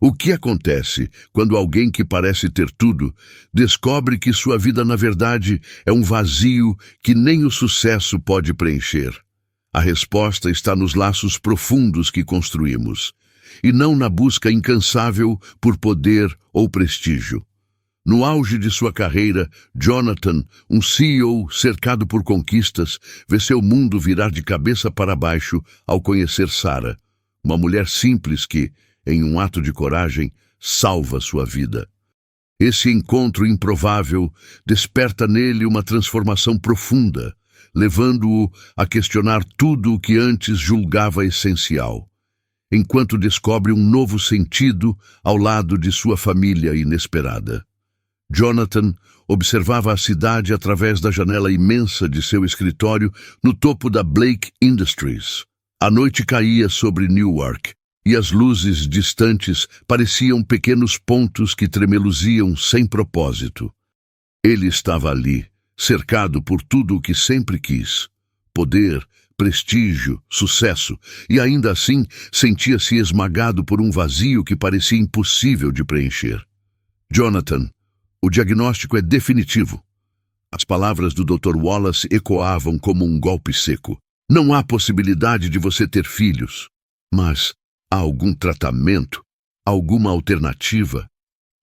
O que acontece quando alguém que parece ter tudo descobre que sua vida, na verdade, é um vazio que nem o sucesso pode preencher? A resposta está nos laços profundos que construímos, e não na busca incansável por poder ou prestígio. No auge de sua carreira, Jonathan, um CEO cercado por conquistas, vê seu mundo virar de cabeça para baixo ao conhecer Sarah, uma mulher simples que, em um ato de coragem, salva sua vida. Esse encontro improvável desperta nele uma transformação profunda, levando-o a questionar tudo o que antes julgava essencial, enquanto descobre um novo sentido ao lado de sua família inesperada. Jonathan observava a cidade através da janela imensa de seu escritório no topo da Blake Industries. A noite caía sobre Newark, e as luzes distantes pareciam pequenos pontos que tremeluziam sem propósito. Ele estava ali, cercado por tudo o que sempre quis: poder, prestígio, sucesso, e ainda assim sentia-se esmagado por um vazio que parecia impossível de preencher. Jonathan, o diagnóstico é definitivo. As palavras do Dr. Wallace ecoavam como um golpe seco. Não há possibilidade de você ter filhos. Mas há algum tratamento? Alguma alternativa?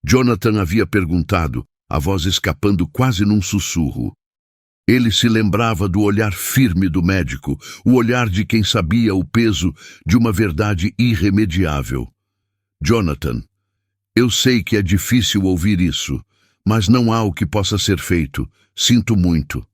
Jonathan havia perguntado, a voz escapando quase num sussurro. Ele se lembrava do olhar firme do médico, o olhar de quem sabia o peso de uma verdade irremediável. Jonathan, eu sei que é difícil ouvir isso, mas não há o que possa ser feito. Sinto muito.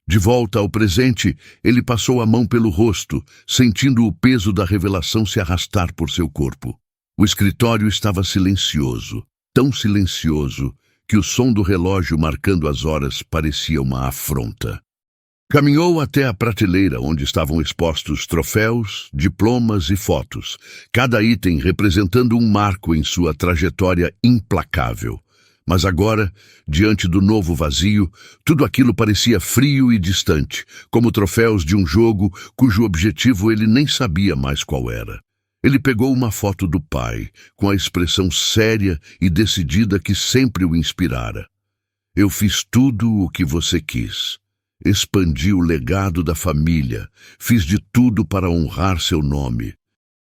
De volta ao presente, ele passou a mão pelo rosto, sentindo o peso da revelação se arrastar por seu corpo. O escritório estava silencioso, tão silencioso que o som do relógio marcando as horas parecia uma afronta. Caminhou até a prateleira onde estavam expostos troféus, diplomas e fotos, cada item representando um marco em sua trajetória implacável. Mas agora, diante do novo vazio, tudo aquilo parecia frio e distante, como troféus de um jogo cujo objetivo ele nem sabia mais qual era. Ele pegou uma foto do pai, com a expressão séria e decidida que sempre o inspirara. Eu fiz tudo o que você quis. Expandi o legado da família. Fiz de tudo para honrar seu nome.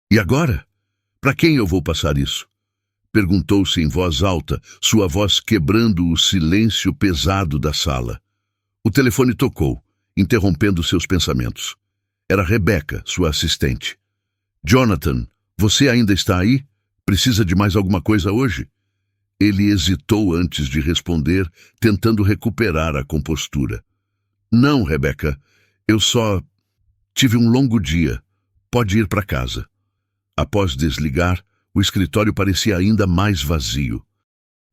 E agora? Para quem eu vou passar isso? Perguntou-se em voz alta, sua voz quebrando o silêncio pesado da sala. O telefone tocou, interrompendo seus pensamentos. Era Rebecca, sua assistente. Jonathan, você ainda está aí? Precisa de mais alguma coisa hoje? Ele hesitou antes de responder, tentando recuperar a compostura. Não, Rebecca, eu só tive um longo dia. Pode ir para casa. Após desligar, o escritório parecia ainda mais vazio.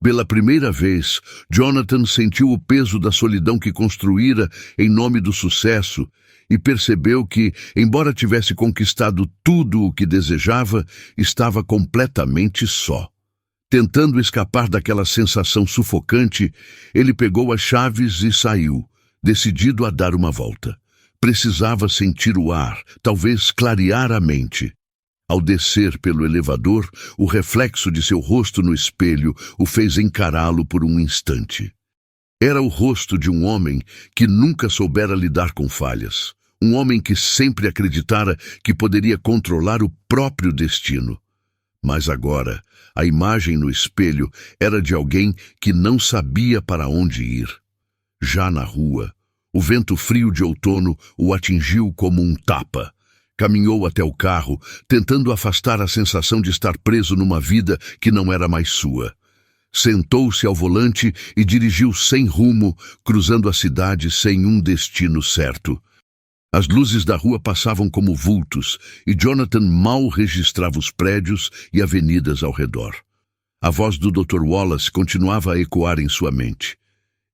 Pela primeira vez, Jonathan sentiu o peso da solidão que construíra em nome do sucesso e percebeu que, embora tivesse conquistado tudo o que desejava, estava completamente só. Tentando escapar daquela sensação sufocante, ele pegou as chaves e saiu, decidido a dar uma volta. Precisava sentir o ar, talvez clarear a mente. Ao descer pelo elevador, o reflexo de seu rosto no espelho o fez encará-lo por um instante. Era o rosto de um homem que nunca soubera lidar com falhas. Um homem que sempre acreditara que poderia controlar o próprio destino. Mas agora, a imagem no espelho era de alguém que não sabia para onde ir. Já na rua, o vento frio de outono o atingiu como um tapa. Caminhou até o carro, tentando afastar a sensação de estar preso numa vida que não era mais sua. Sentou-se ao volante e dirigiu sem rumo, cruzando a cidade sem um destino certo. As luzes da rua passavam como vultos e Jonathan mal registrava os prédios e avenidas ao redor. A voz do Dr. Wallace continuava a ecoar em sua mente.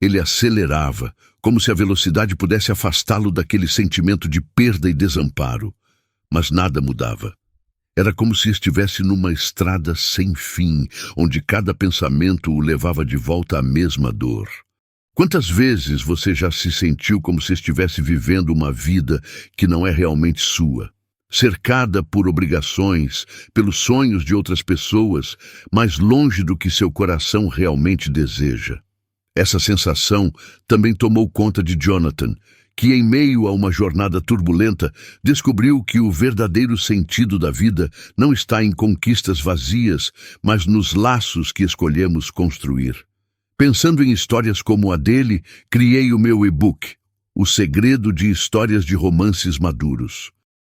Ele acelerava, como se a velocidade pudesse afastá-lo daquele sentimento de perda e desamparo. Mas nada mudava. Era como se estivesse numa estrada sem fim, onde cada pensamento o levava de volta à mesma dor. Quantas vezes você já se sentiu como se estivesse vivendo uma vida que não é realmente sua? cercada por obrigações, pelos sonhos de outras pessoas, mais longe do que seu coração realmente deseja. Essa sensação também tomou conta de Jonathan, que em meio a uma jornada turbulenta, descobriu que o verdadeiro sentido da vida não está em conquistas vazias, mas nos laços que escolhemos construir. Pensando em histórias como a dele, criei o meu e-book, O Segredo de Histórias de Romances Maduros.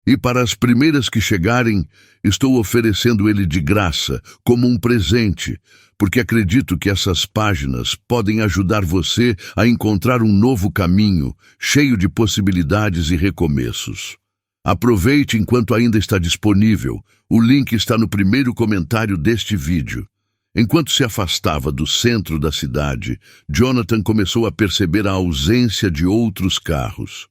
E para as primeiras que chegarem, estou oferecendo ele de graça, como um presente, porque acredito que essas páginas podem ajudar você a encontrar um novo caminho, cheio de possibilidades e recomeços. Aproveite enquanto ainda está disponível. O link está no primeiro comentário deste vídeo. Enquanto se afastava do centro da cidade, Jonathan começou a perceber a ausência de outros carros.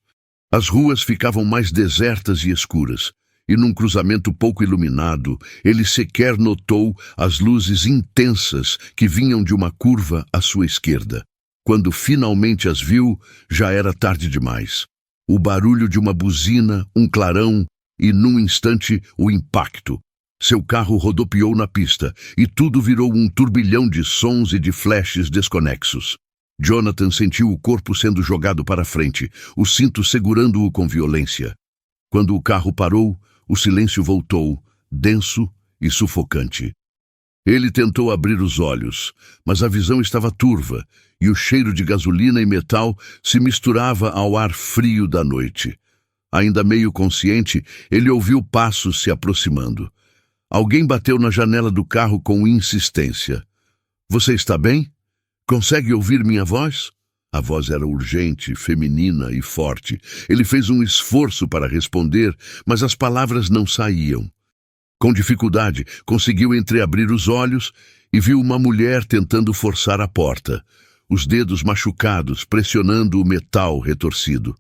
As ruas ficavam mais desertas e escuras, e num cruzamento pouco iluminado, ele sequer notou as luzes intensas que vinham de uma curva à sua esquerda. Quando finalmente as viu, já era tarde demais. O barulho de uma buzina, um clarão e, num instante, o impacto. Seu carro rodopiou na pista e tudo virou um turbilhão de sons e de flashes desconexos. Jonathan sentiu o corpo sendo jogado para frente, o cinto segurando-o com violência. Quando o carro parou, o silêncio voltou, denso e sufocante. Ele tentou abrir os olhos, mas a visão estava turva e o cheiro de gasolina e metal se misturava ao ar frio da noite. Ainda meio consciente, ele ouviu passos se aproximando. Alguém bateu na janela do carro com insistência. "Você está bem? Consegue ouvir minha voz?" A voz era urgente, feminina e forte. Ele fez um esforço para responder, mas as palavras não saíam. Com dificuldade, conseguiu entreabrir os olhos e viu uma mulher tentando forçar a porta, os dedos machucados, pressionando o metal retorcido.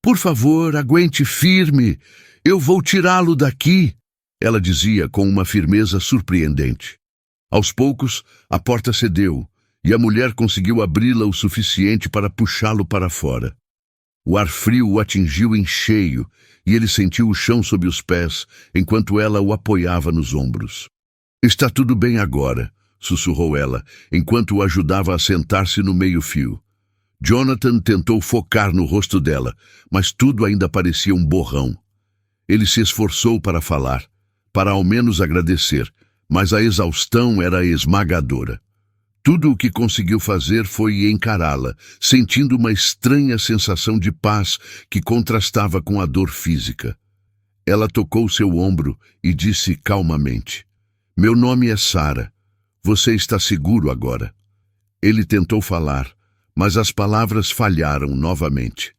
"Por favor, aguente firme. Eu vou tirá-lo daqui", ela dizia com uma firmeza surpreendente. Aos poucos, a porta cedeu e a mulher conseguiu abri-la o suficiente para puxá-lo para fora. O ar frio o atingiu em cheio e ele sentiu o chão sob os pés enquanto ela o apoiava nos ombros. "Está tudo bem agora", sussurrou ela, enquanto o ajudava a sentar-se no meio-fio. Jonathan tentou focar no rosto dela, mas tudo ainda parecia um borrão. Ele se esforçou para falar, para ao menos agradecer, mas a exaustão era esmagadora. Tudo o que conseguiu fazer foi encará-la, sentindo uma estranha sensação de paz que contrastava com a dor física. Ela tocou seu ombro e disse calmamente: "Meu nome é Sarah. Você está seguro agora?" Ele tentou falar, mas as palavras falharam novamente.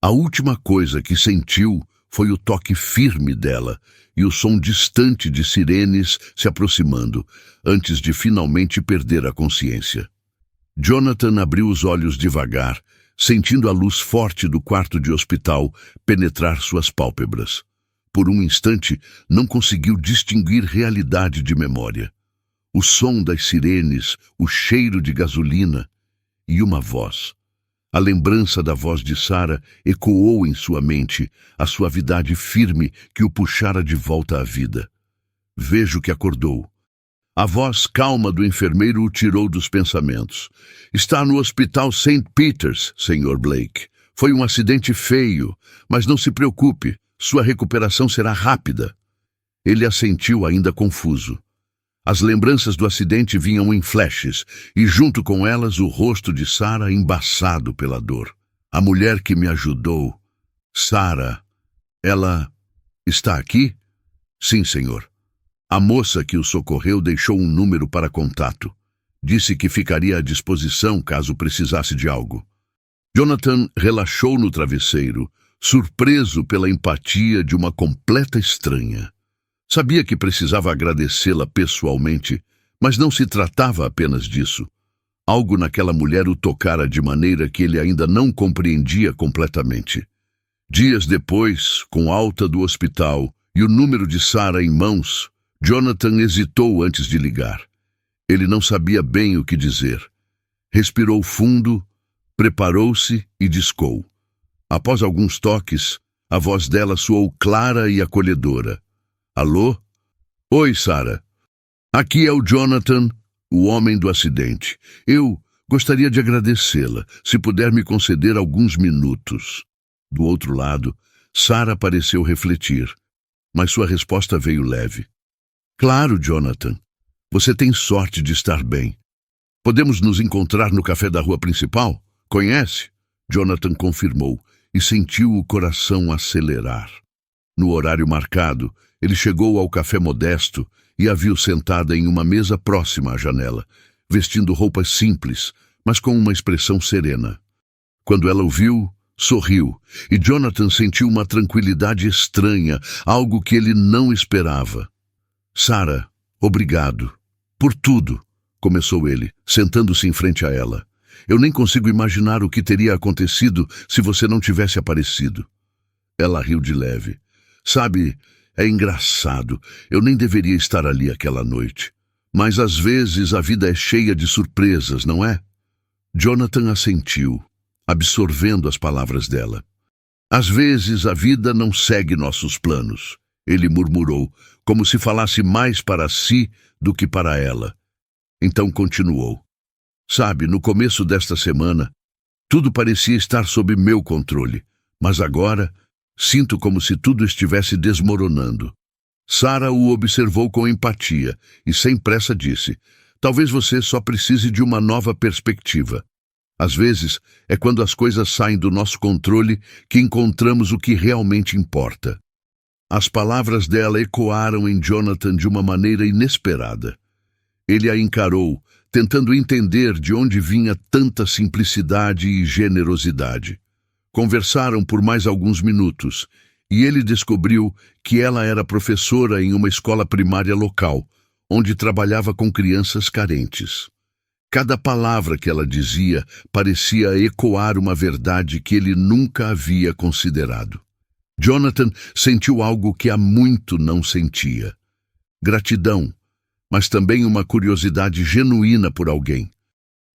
A última coisa que sentiu foi o toque firme dela e o som distante de sirenes se aproximando, antes de finalmente perder a consciência. Jonathan abriu os olhos devagar, sentindo a luz forte do quarto de hospital penetrar suas pálpebras. Por um instante, não conseguiu distinguir realidade de memória. O som das sirenes, o cheiro de gasolina e uma voz. A lembrança da voz de Sarah ecoou em sua mente, a suavidade firme que o puxara de volta à vida. Vejo que acordou. A voz calma do enfermeiro o tirou dos pensamentos. "Está no hospital St. Peter's, Sr. Blake. Foi um acidente feio, mas não se preocupe, sua recuperação será rápida." Ele assentiu ainda confuso. As lembranças do acidente vinham em flashes, e junto com elas o rosto de Sarah embaçado pela dor. "A mulher que me ajudou. Sarah. Ela está aqui?" "Sim, senhor. A moça que o socorreu deixou um número para contato. Disse que ficaria à disposição caso precisasse de algo." Jonathan relaxou no travesseiro, surpreso pela empatia de uma completa estranha. Sabia que precisava agradecê-la pessoalmente, mas não se tratava apenas disso. Algo naquela mulher o tocara de maneira que ele ainda não compreendia completamente. Dias depois, com alta do hospital e o número de Sarah em mãos, Jonathan hesitou antes de ligar. Ele não sabia bem o que dizer. Respirou fundo, preparou-se e discou. Após alguns toques, A voz dela soou clara e acolhedora. Alô? Oi, Sarah. Aqui é o Jonathan, o homem do acidente. Eu gostaria de agradecê-la, se puder me conceder alguns minutos. Do outro lado, Sarah pareceu refletir, mas sua resposta veio leve. Claro, Jonathan. Você tem sorte de estar bem. Podemos nos encontrar no café da rua principal? Conhece? Jonathan confirmou e sentiu o coração acelerar. No horário marcado, ele chegou ao café modesto e a viu sentada em uma mesa próxima à janela, vestindo roupas simples, mas com uma expressão serena. Quando ela o viu, sorriu, e Jonathan sentiu uma tranquilidade estranha, algo que ele não esperava. Sarah, obrigado. Por tudo, começou ele, sentando-se em frente a ela. Eu nem consigo imaginar o que teria acontecido se você não tivesse aparecido. Ela riu de leve. Sabe, é engraçado, eu nem deveria estar ali aquela noite. Mas às vezes a vida é cheia de surpresas, não é? Jonathan assentiu, absorvendo as palavras dela. Às vezes a vida não segue nossos planos, ele murmurou, como se falasse mais para si do que para ela. Então continuou. Sabe, no começo desta semana, tudo parecia estar sob meu controle, mas agora sinto como se tudo estivesse desmoronando. Sarah o observou com empatia e sem pressa disse, talvez você só precise de uma nova perspectiva. Às vezes, é quando as coisas saem do nosso controle que encontramos o que realmente importa. As palavras dela ecoaram em Jonathan de uma maneira inesperada. Ele a encarou, tentando entender de onde vinha tanta simplicidade e generosidade. Conversaram por mais alguns minutos, e ele descobriu que ela era professora em uma escola primária local, onde trabalhava com crianças carentes. Cada palavra que ela dizia parecia ecoar uma verdade que ele nunca havia considerado. Jonathan sentiu algo que há muito não sentia. Gratidão, mas também uma curiosidade genuína por alguém.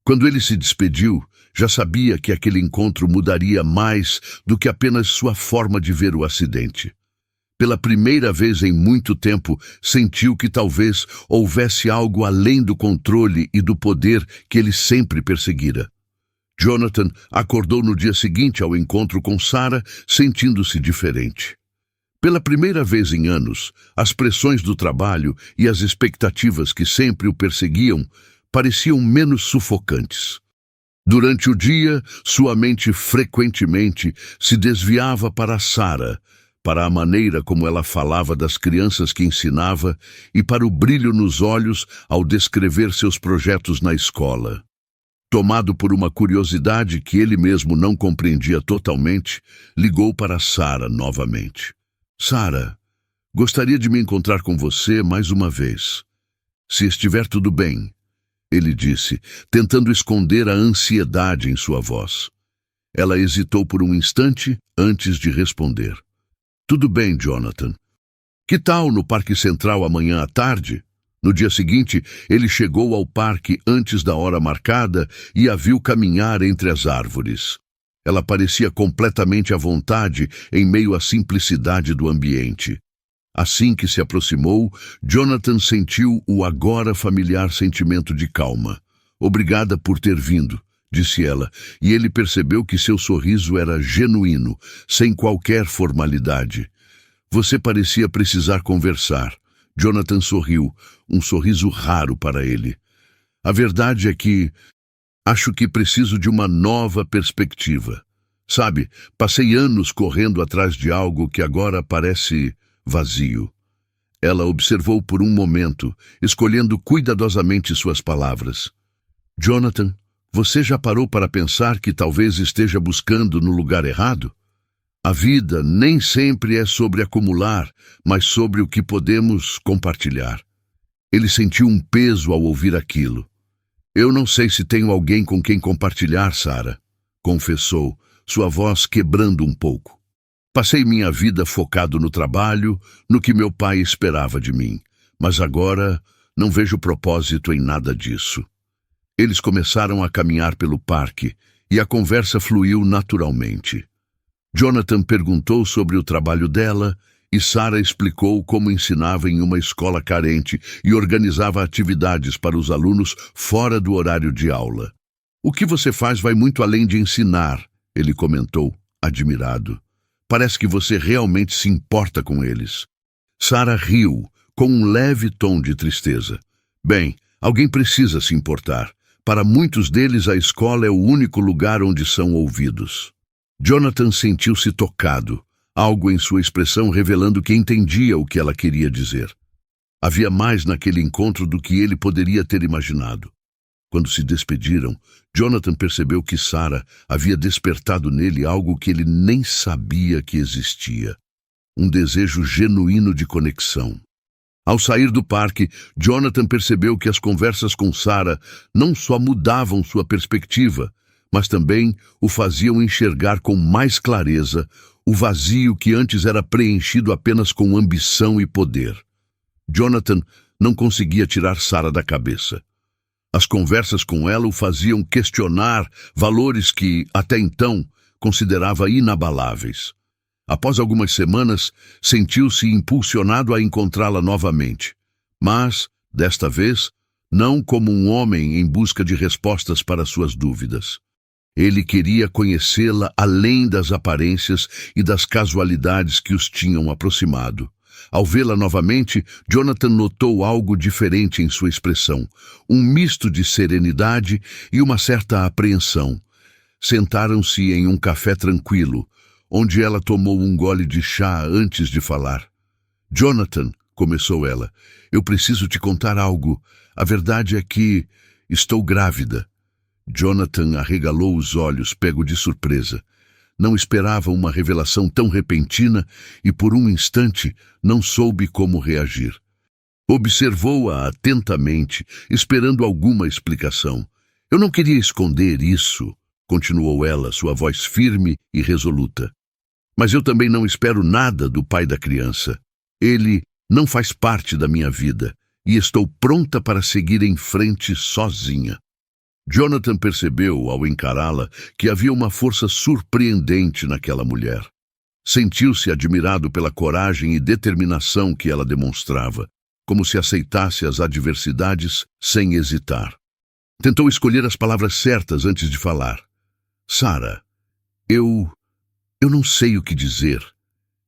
Quando ele se despediu, já sabia que aquele encontro mudaria mais do que apenas sua forma de ver o acidente. Pela primeira vez em muito tempo, sentiu que talvez houvesse algo além do controle e do poder que ele sempre perseguira. Jonathan acordou no dia seguinte ao encontro com Sarah, sentindo-se diferente. Pela primeira vez em anos, as pressões do trabalho e as expectativas que sempre o perseguiam pareciam menos sufocantes. Durante o dia, sua mente frequentemente se desviava para Sarah, para a maneira como ela falava das crianças que ensinava e para o brilho nos olhos ao descrever seus projetos na escola. Tomado por uma curiosidade que ele mesmo não compreendia totalmente, ligou para Sarah novamente. Sarah, gostaria de me encontrar com você mais uma vez. Se estiver tudo bem, ele disse, tentando esconder a ansiedade em sua voz. Ela hesitou por um instante antes de responder. Tudo bem, Jonathan. Que tal no Parque Central amanhã à tarde? No dia seguinte, ele chegou ao parque antes da hora marcada e a viu caminhar entre as árvores. Ela parecia completamente à vontade em meio à simplicidade do ambiente. Assim que se aproximou, Jonathan sentiu o agora familiar sentimento de calma. Obrigada por ter vindo, disse ela, e ele percebeu que seu sorriso era genuíno, sem qualquer formalidade. Você parecia precisar conversar. Jonathan sorriu, um sorriso raro para ele. A verdade é que acho que preciso de uma nova perspectiva. Sabe, passei anos correndo atrás de algo que agora parece vazio. Ela observou por um momento, escolhendo cuidadosamente suas palavras. Jonathan, você já parou para pensar que talvez esteja buscando no lugar errado? A vida nem sempre é sobre acumular, mas sobre o que podemos compartilhar. Ele sentiu um peso ao ouvir aquilo. Eu não sei se tenho alguém com quem compartilhar, Sarah, confessou, sua voz quebrando um pouco. Passei minha vida focado no trabalho, no que meu pai esperava de mim, mas agora não vejo propósito em nada disso. Eles começaram a caminhar pelo parque e a conversa fluiu naturalmente. Jonathan perguntou sobre o trabalho dela e Sarah explicou como ensinava em uma escola carente e organizava atividades para os alunos fora do horário de aula. "O que você faz vai muito além de ensinar", ele comentou, admirado. "Parece que você realmente se importa com eles." Sarah riu, com um leve tom de tristeza. "Bem, alguém precisa se importar. Para muitos deles, a escola é o único lugar onde são ouvidos." Jonathan sentiu-se tocado, algo em sua expressão revelando que entendia o que ela queria dizer. Havia mais naquele encontro do que ele poderia ter imaginado. Quando se despediram, Jonathan percebeu que Sarah havia despertado nele algo que ele nem sabia que existia. Um desejo genuíno de conexão. Ao sair do parque, Jonathan percebeu que as conversas com Sarah não só mudavam sua perspectiva, mas também o faziam enxergar com mais clareza o vazio que antes era preenchido apenas com ambição e poder. Jonathan não conseguia tirar Sarah da cabeça. As conversas com ela o faziam questionar valores que, até então, considerava inabaláveis. Após algumas semanas, sentiu-se impulsionado a encontrá-la novamente. Mas, desta vez, não como um homem em busca de respostas para suas dúvidas. Ele queria conhecê-la além das aparências e das casualidades que os tinham aproximado. Ao vê-la novamente, Jonathan notou algo diferente em sua expressão, um misto de serenidade e uma certa apreensão. Sentaram-se em um café tranquilo, onde ela tomou um gole de chá antes de falar. "Jonathan", começou ela, "eu preciso te contar algo. A verdade é que estou grávida." Jonathan arregalou os olhos, pego de surpresa. Não esperava uma revelação tão repentina e, por um instante, não soube como reagir. Observou-a atentamente, esperando alguma explicação. "Eu não queria esconder isso", continuou ela, sua voz firme e resoluta. "Mas eu também não espero nada do pai da criança. Ele não faz parte da minha vida e estou pronta para seguir em frente sozinha." Jonathan percebeu, ao encará-la, que havia uma força surpreendente naquela mulher. Sentiu-se admirado pela coragem e determinação que ela demonstrava, como se aceitasse as adversidades sem hesitar. Tentou escolher as palavras certas antes de falar. "Sarah, eu não sei o que dizer."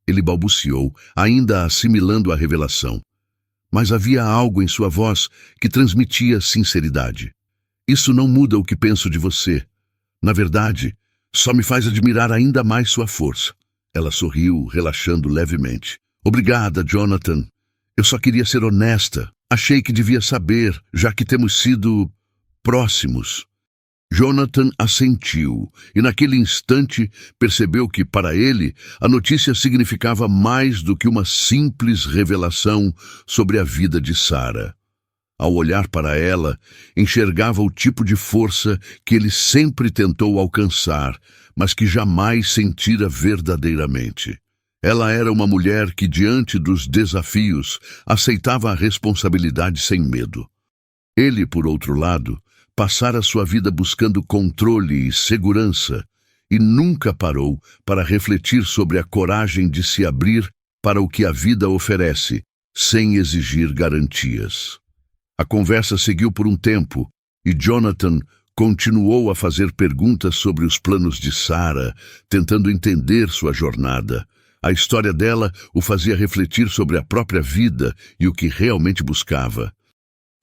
Ele balbuciou, ainda assimilando a revelação. Mas havia algo em sua voz que transmitia sinceridade. "Isso não muda o que penso de você. Na verdade, só me faz admirar ainda mais sua força." Ela sorriu, relaxando levemente. "Obrigada, Jonathan. Eu só queria ser honesta. Achei que devia saber, já que temos sido próximos." Jonathan assentiu, e naquele instante percebeu que, para ele, a notícia significava mais do que uma simples revelação sobre a vida de Sarah. Ao olhar para ela, enxergava o tipo de força que ele sempre tentou alcançar, mas que jamais sentira verdadeiramente. Ela era uma mulher que, diante dos desafios, aceitava a responsabilidade sem medo. Ele, por outro lado, passara sua vida buscando controle e segurança, e nunca parou para refletir sobre a coragem de se abrir para o que a vida oferece, sem exigir garantias. A conversa seguiu por um tempo, e Jonathan continuou a fazer perguntas sobre os planos de Sarah, tentando entender sua jornada. A história dela o fazia refletir sobre a própria vida e o que realmente buscava.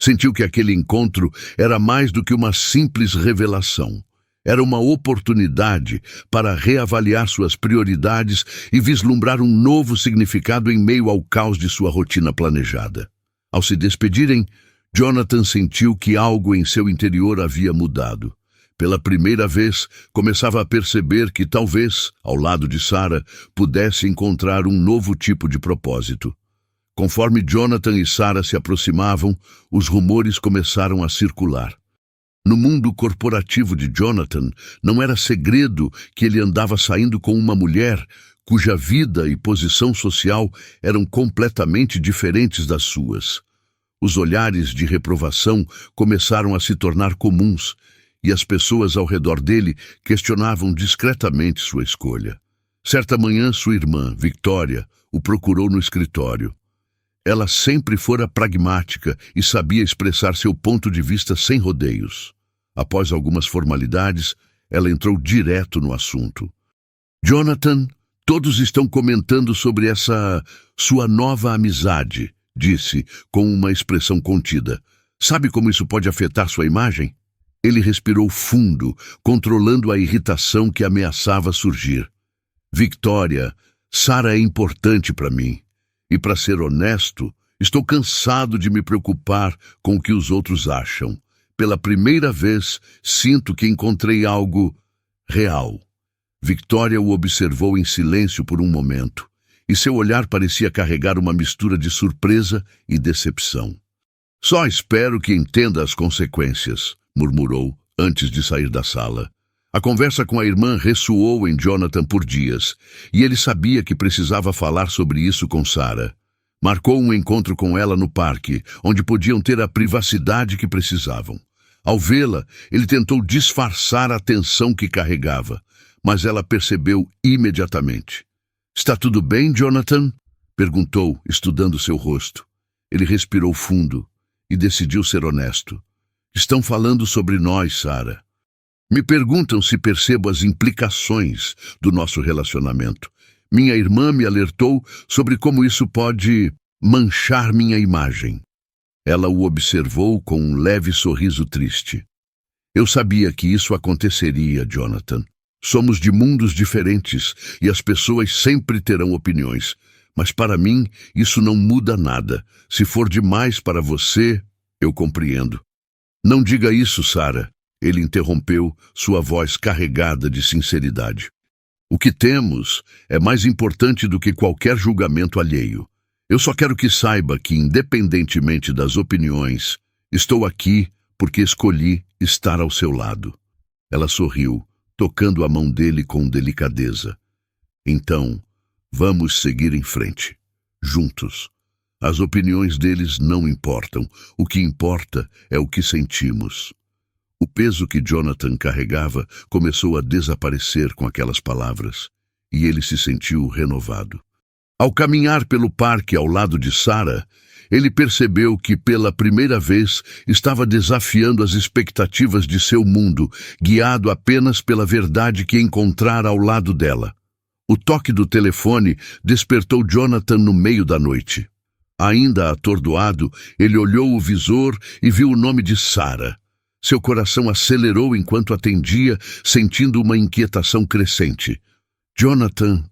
Sentiu que aquele encontro era mais do que uma simples revelação. Era uma oportunidade para reavaliar suas prioridades e vislumbrar um novo significado em meio ao caos de sua rotina planejada. Ao se despedirem, Jonathan sentiu que algo em seu interior havia mudado. Pela primeira vez, começava a perceber que talvez, ao lado de Sarah, pudesse encontrar um novo tipo de propósito. Conforme Jonathan e Sarah se aproximavam, os rumores começaram a circular. No mundo corporativo de Jonathan, não era segredo que ele andava saindo com uma mulher cuja vida e posição social eram completamente diferentes das suas. Os olhares de reprovação começaram a se tornar comuns, e as pessoas ao redor dele questionavam discretamente sua escolha. Certa manhã, sua irmã, Victoria, o procurou no escritório. Ela sempre fora pragmática e sabia expressar seu ponto de vista sem rodeios. Após algumas formalidades, ela entrou direto no assunto. Jonathan, todos estão comentando sobre essa sua nova amizade, disse, com uma expressão contida. Sabe como isso pode afetar sua imagem? Ele respirou fundo, controlando a irritação que ameaçava surgir. Victoria, Sarah é importante para mim. E, para ser honesto, estou cansado de me preocupar com o que os outros acham. Pela primeira vez, sinto que encontrei algo real. Victoria o observou em silêncio por um momento, e seu olhar parecia carregar uma mistura de surpresa e decepção. Só espero que entenda as consequências, murmurou antes de sair da sala. A conversa com a irmã ressoou em Jonathan por dias, e ele sabia que precisava falar sobre isso com Sarah. Marcou um encontro com ela no parque, onde podiam ter a privacidade que precisavam. Ao vê-la, ele tentou disfarçar a tensão que carregava, mas ela percebeu imediatamente. "Está tudo bem, Jonathan?" perguntou, estudando seu rosto. Ele respirou fundo e decidiu ser honesto. "Estão falando sobre nós, Sarah. Me perguntam se percebo as implicações do nosso relacionamento. Minha irmã me alertou sobre como isso pode manchar minha imagem." Ela o observou com um leve sorriso triste. "Eu sabia que isso aconteceria, Jonathan. Somos de mundos diferentes e as pessoas sempre terão opiniões. Mas para mim, isso não muda nada. Se for demais para você, eu compreendo." "Não diga isso, Sarah." Ele interrompeu, sua voz carregada de sinceridade. "O que temos é mais importante do que qualquer julgamento alheio. Eu só quero que saiba que, independentemente das opiniões, estou aqui porque escolhi estar ao seu lado." Ela sorriu, tocando a mão dele com delicadeza. "Então, vamos seguir em frente, juntos. As opiniões deles não importam. O que importa é o que sentimos." O peso que Jonathan carregava começou a desaparecer com aquelas palavras, e ele se sentiu renovado. Ao caminhar pelo parque ao lado de Sarah, ele percebeu que pela primeira vez estava desafiando as expectativas de seu mundo, guiado apenas pela verdade que encontrara ao lado dela. O toque do telefone despertou Jonathan no meio da noite. Ainda atordoado, ele olhou o visor e viu o nome de Sarah. Seu coração acelerou enquanto atendia, sentindo uma inquietação crescente. "Jonathan,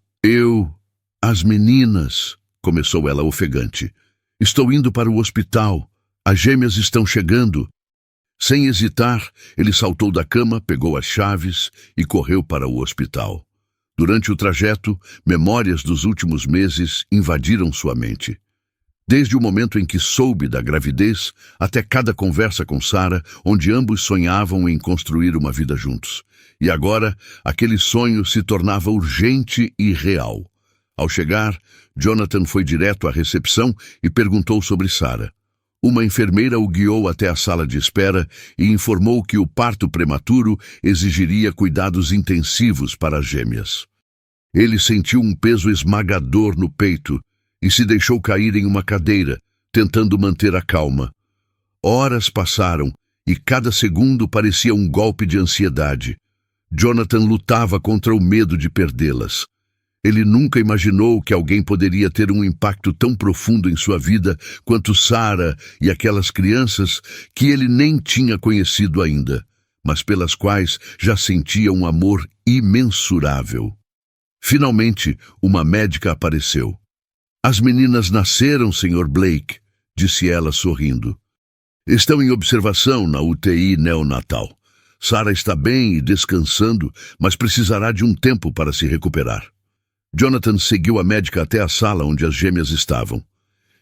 as meninas", começou ela ofegante. "Estou indo para o hospital. As gêmeas estão chegando." Sem hesitar, ele saltou da cama, pegou as chaves e correu para o hospital. Durante o trajeto, memórias dos últimos meses invadiram sua mente. Desde o momento em que soube da gravidez, até cada conversa com Sarah, onde ambos sonhavam em construir uma vida juntos. E agora, aquele sonho se tornava urgente e real. Ao chegar, Jonathan foi direto à recepção e perguntou sobre Sarah. Uma enfermeira o guiou até a sala de espera e informou que o parto prematuro exigiria cuidados intensivos para as gêmeas. Ele sentiu um peso esmagador no peito e se deixou cair em uma cadeira, tentando manter a calma. Horas passaram e cada segundo parecia um golpe de ansiedade. Jonathan lutava contra o medo de perdê-las. Ele nunca imaginou que alguém poderia ter um impacto tão profundo em sua vida quanto Sarah e aquelas crianças que ele nem tinha conhecido ainda, mas pelas quais já sentia um amor imensurável. Finalmente, uma médica apareceu. "As meninas nasceram, Sr. Blake", disse ela sorrindo. "Estão em observação na UTI neonatal. Sarah está bem e descansando, mas precisará de um tempo para se recuperar." Jonathan seguiu a médica até a sala onde as gêmeas estavam.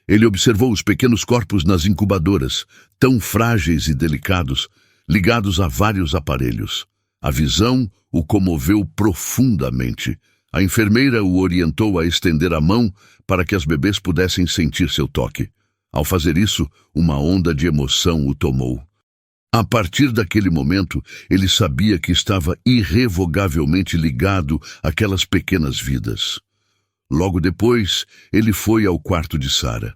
Ele observou os pequenos corpos nas incubadoras, tão frágeis e delicados, ligados a vários aparelhos. A visão o comoveu profundamente. A enfermeira o orientou a estender a mão para que as bebês pudessem sentir seu toque. Ao fazer isso, uma onda de emoção o tomou. A partir daquele momento, ele sabia que estava irrevogavelmente ligado àquelas pequenas vidas. Logo depois, ele foi ao quarto de Sarah.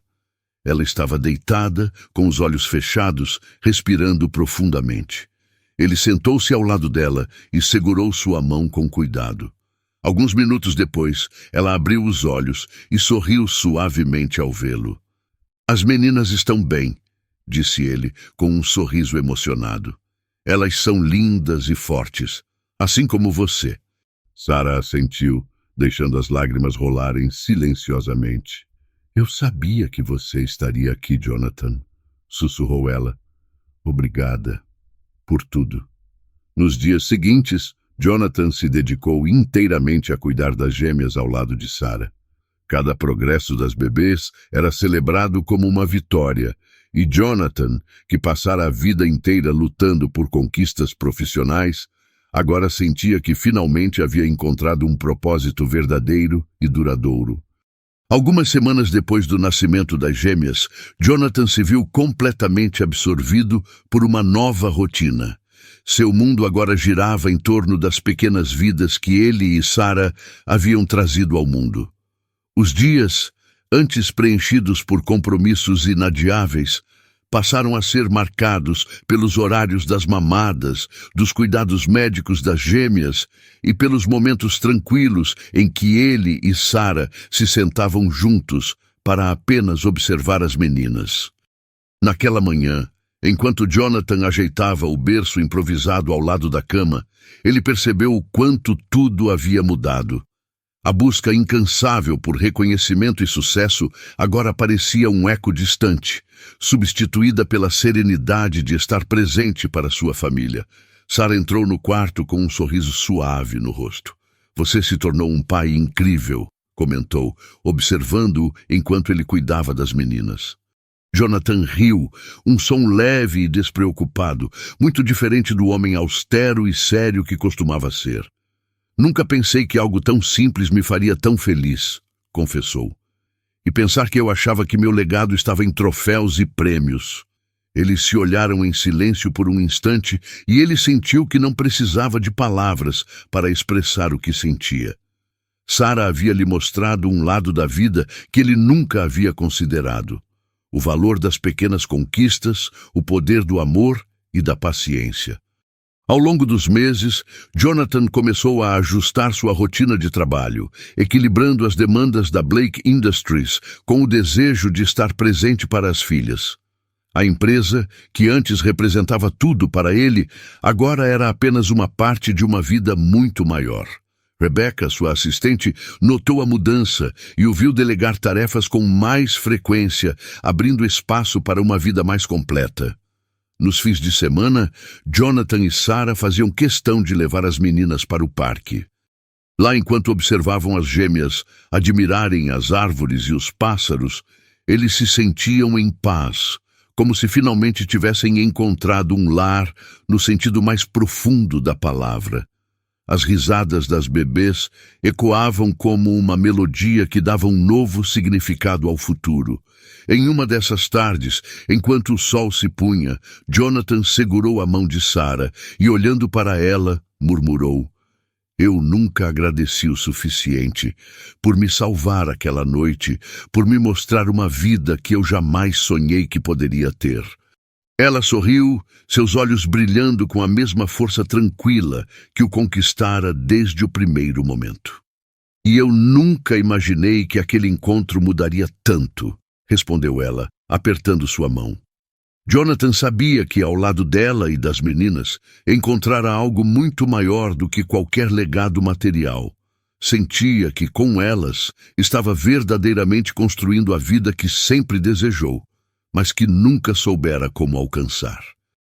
Ela estava deitada, com os olhos fechados, respirando profundamente. Ele sentou-se ao lado dela e segurou sua mão com cuidado. Alguns minutos depois, ela abriu os olhos e sorriu suavemente ao vê-lo. "As meninas estão bem", disse ele, com um sorriso emocionado. "Elas são lindas e fortes, assim como você." Sarah assentiu, deixando as lágrimas rolarem silenciosamente. "Eu sabia que você estaria aqui, Jonathan", sussurrou ela. "Obrigada por tudo." Nos dias seguintes, Jonathan se dedicou inteiramente a cuidar das gêmeas ao lado de Sarah. Cada progresso das bebês era celebrado como uma vitória, e Jonathan, que passara a vida inteira lutando por conquistas profissionais, agora sentia que finalmente havia encontrado um propósito verdadeiro e duradouro. Algumas semanas depois do nascimento das gêmeas, Jonathan se viu completamente absorvido por uma nova rotina. Seu mundo agora girava em torno das pequenas vidas que ele e Sarah haviam trazido ao mundo. Os dias, antes preenchidos por compromissos inadiáveis, passaram a ser marcados pelos horários das mamadas, dos cuidados médicos das gêmeas e pelos momentos tranquilos em que ele e Sarah se sentavam juntos para apenas observar as meninas. Naquela manhã, enquanto Jonathan ajeitava o berço improvisado ao lado da cama, ele percebeu o quanto tudo havia mudado. A busca incansável por reconhecimento e sucesso agora parecia um eco distante, substituída pela serenidade de estar presente para sua família. Sarah entrou no quarto com um sorriso suave no rosto. "Você se tornou um pai incrível", comentou, observando-o enquanto ele cuidava das meninas. Jonathan riu, um som leve e despreocupado, muito diferente do homem austero e sério que costumava ser. "Nunca pensei que algo tão simples me faria tão feliz", confessou. "E pensar que eu achava que meu legado estava em troféus e prêmios." Eles se olharam em silêncio por um instante e ele sentiu que não precisava de palavras para expressar o que sentia. Sarah havia lhe mostrado um lado da vida que ele nunca havia considerado: o valor das pequenas conquistas, o poder do amor e da paciência. Ao longo dos meses, Jonathan começou a ajustar sua rotina de trabalho, equilibrando as demandas da Blake Industries com o desejo de estar presente para as filhas. A empresa, que antes representava tudo para ele, agora era apenas uma parte de uma vida muito maior. Rebecca, sua assistente, notou a mudança e o viu delegar tarefas com mais frequência, abrindo espaço para uma vida mais completa. Nos fins de semana, Jonathan e Sarah faziam questão de levar as meninas para o parque. Lá, enquanto observavam as gêmeas admirarem as árvores e os pássaros, eles se sentiam em paz, como se finalmente tivessem encontrado um lar no sentido mais profundo da palavra. As risadas das bebês ecoavam como uma melodia que dava um novo significado ao futuro. Em uma dessas tardes, enquanto o sol se punha, Jonathan segurou a mão de Sarah e, olhando para ela, murmurou: "Eu nunca agradeci o suficiente por me salvar aquela noite, por me mostrar uma vida que eu jamais sonhei que poderia ter." Ela sorriu, seus olhos brilhando com a mesma força tranquila que o conquistara desde o primeiro momento. "E eu nunca imaginei que aquele encontro mudaria tanto", respondeu ela, apertando sua mão. Jonathan sabia que, ao lado dela e das meninas, encontrara algo muito maior do que qualquer legado material. Sentia que, com elas, estava verdadeiramente construindo a vida que sempre desejou, mas que nunca soubera como alcançar.